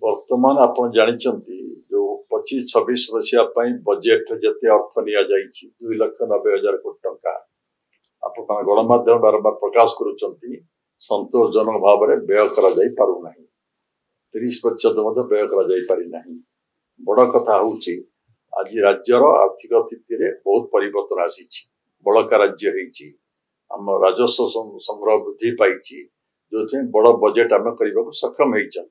वर्तमान आप जानते जो 25-26 मसीहा बजेट जिते अर्थ नि 2,90,000 कोटी टंका आप गणमाध्यम बारंबार प्रकाश करुँच संतोषजनक भाव में व्यय कर 30% व्यय कर बड़ कथा हूँ आज राज्यर आर्थिक स्थिति बहुत परिवर्तन आसी बड़का राज्य आम राजस्व संग्रह वृद्धि पाई जो बड़ बजेट आम करने को सक्षम होती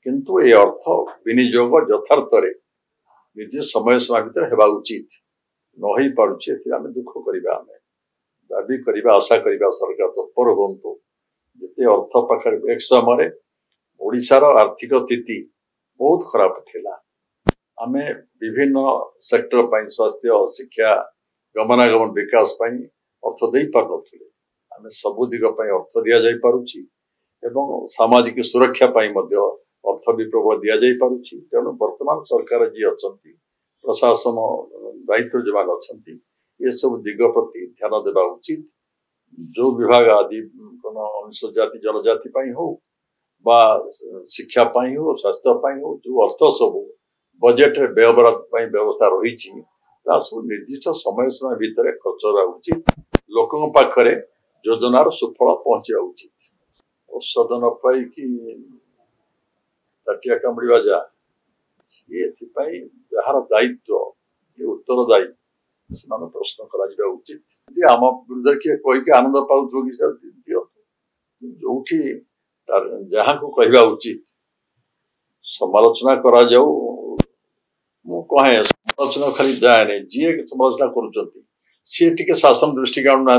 किंतु ये अर्थ विनियोग यथार्थ निर्दिष्ट समय सीमा भितर हेबा उचित न हो पारुचे आम दुख करवा दाबी करवा आशा करवा सरकार तत्पर हूँ जिते अर्थ पाखे एक समय ओडिशार आर्थिक स्थिति बहुत खराब थिला आमे विभिन्न सेक्टर पाई स्वास्थ्य शिक्षा गमनागमन विकास पाई अर्थ दे पार नथिले आमे सबु दिग पाई अर्थ दिया जाई पारुची एवं सामाजिक सुरक्षा पाई मध्य अर्थ भी प्रबल दि जाई पारुची तेणु वर्तमान सरकार जी अछंती प्रशासन दायित्व जो अच्छा ये सब दिग प्रति ध्यान देवा उचित जो विभाग आदि अनुसूचित जाति जनजाति पाई हो बा शिक्षा पाई हो स्वास्थ्य पाई हो जो अर्थ सब बजेट व्ययबराद व्यवस्था रही सब निर्दिष्ट समय सीमा भितर खर्च होगा उचित लोकों पाखरे योजनार सुफल पहुंचा उचित औषध न पाई कि ताटिया कामुड़ा जा ये जार दायित्व ये उत्तरदायी से प्रश्न करा उचित आम विरुद्ध किए कहीकि आनंद पाऊ कि सर दियो जो जहाँ को कहवा उचित समालोचना करा जाऊ मु कहे समालोचना खाली जाए नहीं जी समालोचना कर शासन दृष्टि का आनुना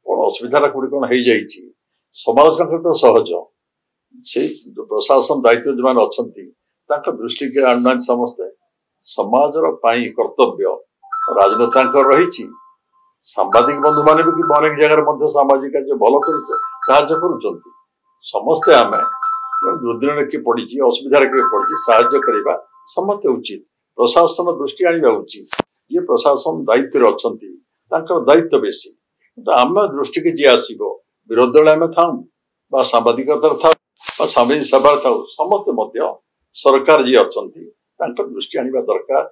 कौन असुविधा कौट कौन हो जाए समालोचना करते सहज से प्रशासन दायित्व जो मैंने अच्छा दृष्टि के आनुना समस्ते समाजर कर्तव्य राजनेता रही सांबादिक बंधु मान भी अनेक जगह सामाजिक कार्य भल कर समस्ते आम दुर्दिन किए पड़ी असुविधा किए पड़ी साहाय्य करवा समस्ते उचित प्रशासन दृष्टि आने उचित ये प्रशासन दायित्व अच्छा दायित्व बेसी आम दृष्टि की जी आसो विरोधी दल आम था सांबादिकता था सामाजिक सेवा था समस्ते सरकार जी अच्छा दृष्टि आने दरकार।